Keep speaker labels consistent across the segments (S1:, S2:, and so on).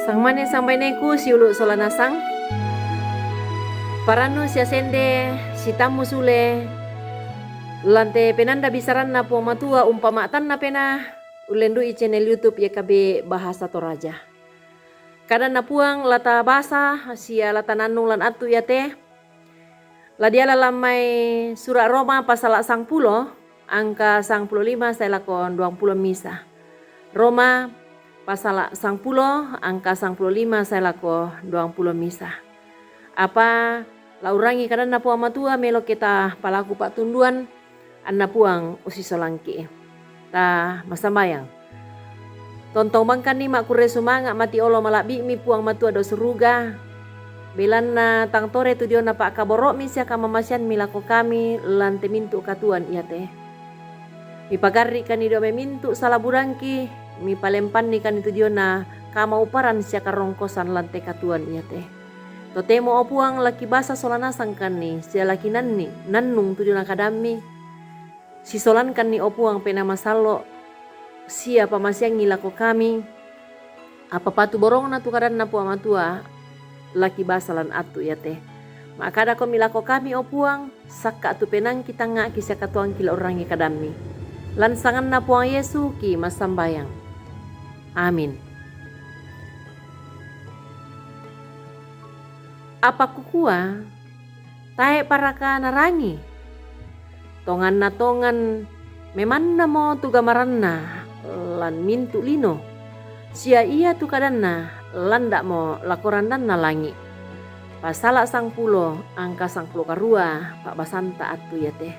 S1: Sang mane sampai neku si ulu solanasang. Paranu si asende si tamu sule. Lante penanda bisaran na po matua umpamatan na pena ulendu i channel YouTube YKB Bahasa Toraja. Kadang na puang lata basa sia lata nanung lan atu ya teh. Ladiala lamai surat Roma pasal 10 angka 15 saya lakon 20 misa. Roma pasal 10 angka 15 saya lako 20 misa. Apa laurangi kadang na puang matua melo kita palaku pak tunduan anna puang usi solangki. Ta masambayang. Tontong bangkan ni mak kure sumanga mati olo malabi mi puang matua do seruga. Belan na tang tore tu dio na pak kaborok mi sia kamamasian milako kami lante mintu katuan iya teh. Mi pagari kan ido memintu salah burangki mi palempan ni kan itu dio na kama uparan sia karongkosan lante katuan iya teh. Totemo opuang laki basa solanasang kan ni sia laki nanni nannung tu dio na kadami. Si solan kan ni opuang pena masalo sia pamasiang ngilako kami. Apa patu borong na tu kadan na puang matua laki basalan atu ya teh. Makada ko milako kami opuang sakka tu penang kita ngak kisah katuang kila orangi kadami. Lansangan na puang Yesu ki masambayang. Amin. Apa kukua tae paraka narangi. Tongan na tongan memanna mo tu gamaran na lan mintu lino. Sia iya tu kadanna landak mo lakorandan na langi. Pasala 10 angka 10 karua pak basanta atu ya teh.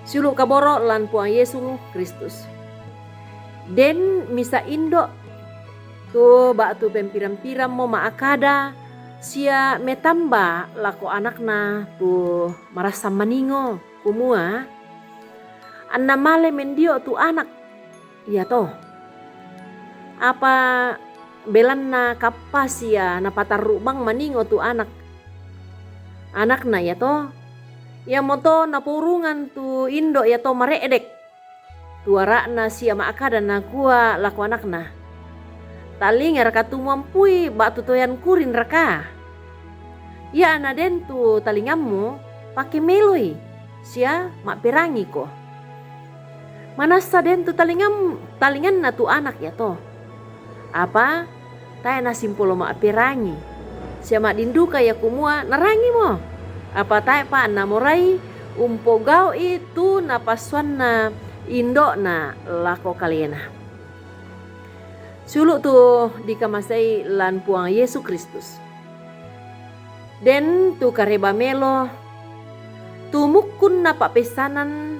S1: Suluk kaboro lan puang Yesus Kristus. Den misa indo tu bak tu pempiram-piram mo maakada sia metamba lako anakna tu marasa maningo kumua. Anna male mendio tu anak. Iya toh. Apa belan na kapasia na patarubang maningo tu anak. Anakna ya toh. Ya moto na purungan tu indo ya toh mareedek. Tuara na sia maakada na kuah laku anakna. Talingar katu mampui bak tutoyan kurin raka. Ya anaden tu talingamu pakai meloi. Sia mak perangi ko. Manasa den tu talingan na tu anak ya toh. Apa? Tayo na simpolo mak perangi. Sia mak dinduka ya kumua narangi mo. Apa tayo pa na morai umpo gao itu na pasuan na indo na lako kaliena. Suluk tu dikamasai lan puang Yesus Kristus. Den tu kareba melo tumukun na papesanan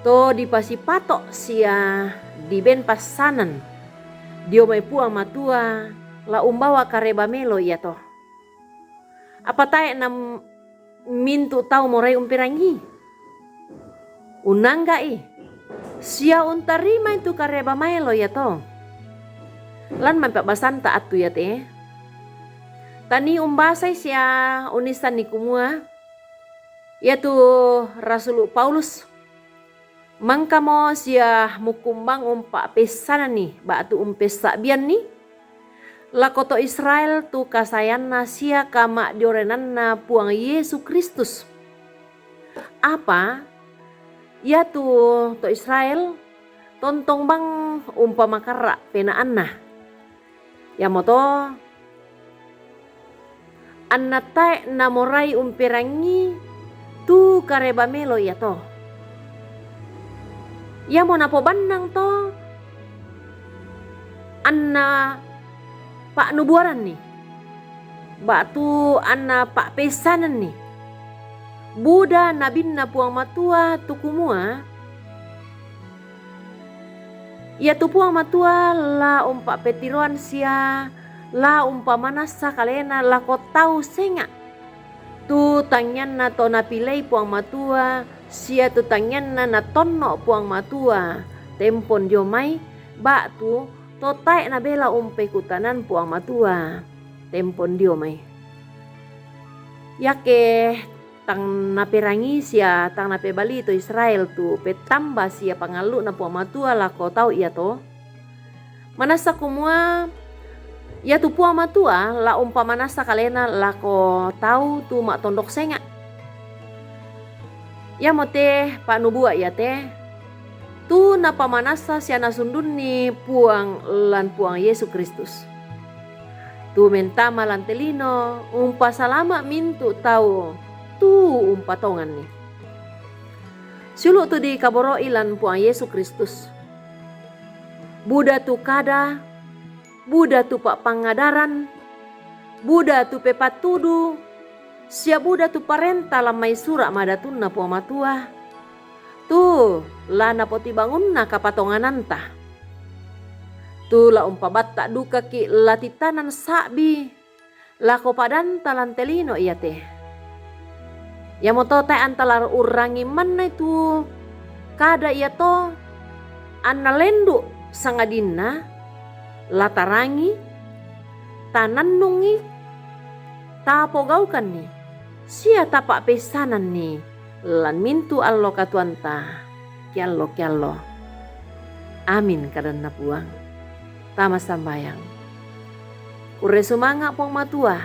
S1: to dipasipatok sia diben pasanan. Dio may puang matua la umbawa kareba melo ya toh. Apa tayo na mintu tau moray umpirangi. Unangga sia untarima itu kareba melo ya toh. Lan mampak basanta atu ya teh. Tani umbasay sia unisan ni kumua. Yaitu Rasul Paulus. Mangka mo sia mukumbang umpa pesanan ni. Ba tu umpesa bian ni. Lakoto Israel tu kasayan na sia kama diorenan na puang Yesus Kristus. Apa? Ya tu to Israel tontong bang umpama kara penaan na. Ya moto annatai namorai umpirangi tu kareba melo ya to. Ya mo napo bandang to anna pak nubuaran nih. Batu anna pak pesanan nih. Buddha nabin na puang matua tukumua. Ya tu puang matua la umpa petiroan sia la umpa manasa kalena la ko tau senga. Tu tangyan na to napilay puang matua sia tu tangyan na tonno puang matua. Tempon diomay ba tu totai na bela umpe kutanan puang matua. Tempon diomay. Yake tang naperangi sia tang napebali to Israel tu petamba sia pangalu na puang matua la ko tau iya to. Manasa kumua Ya tu puang matua la umpamanasa kalena lako tahu tu mak tondok senga. Ya mote pak nubua ya teh. Tu na pamanasa siana sundun ni puang lan puang Yesus Kristus. Tu mentama lan telino umpa salama mintu tahu tu umpa tongan ni. Sulu tu di kaboro ilan puang Yesus Kristus. Buddha tu kada, Buddha tu pak pangadaran, Buddha tu pepat tudu, sia Buddha tu parenta lamai surak madatun na puang matua. Tu la napoti bangun na kapatongan anta. Tu la umpabat tak duka ki latitanan sabi. La kopadan talan telino iya teh. Ya motote antalar urangi mana itu kada iya to anna lendu sangadina latarangi tanannungi tapogaukan ni sia tapak pesanan ni lan mintu allo katuanta kiallo amin kadana puang tama sambayang ure sumanga pong matua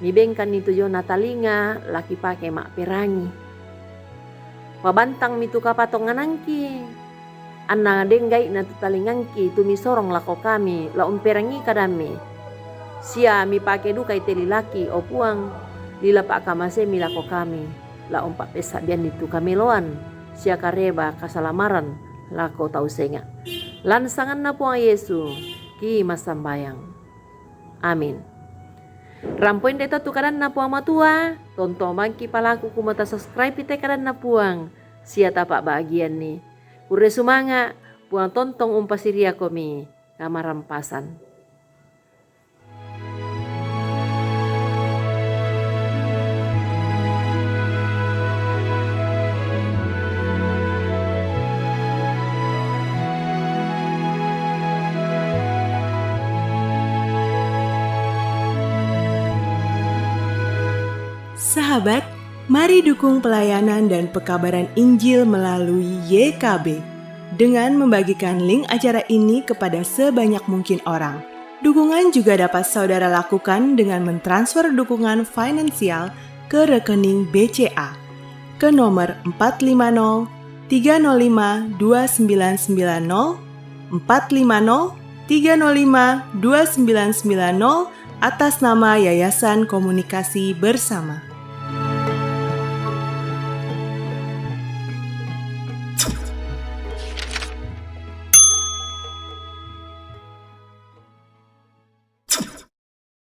S1: mibengkan itu jo natalinga laki pake mak perangi pabantang mitu kapatonganangki anna denggai na tutalingangki tumi sorong lako kami la perangi kadami sia mi pake dukai teli laki o puang lila pak kamase mi lako kami la pak pesa bian itu kameloan sia kareba kasalamaran lako tau senga lansangan na puang Yesu ki masambayang amin. Rampoin deta tu kadan na puang matua, tonton mangki palaku kumata subscribe ite kadan na puang, sia tapak bahagian ni. Ure sumanga, puang tontong umpasiria komi, kamarampasan.
S2: Sahabat, mari dukung pelayanan dan pekabaran Injil melalui YKB dengan membagikan link acara ini kepada sebanyak mungkin orang. Dukungan juga dapat saudara lakukan dengan mentransfer dukungan finansial ke rekening BCA ke nomor 450 305 2990 450 305 2990 atas nama Yayasan Komunikasi Bersama.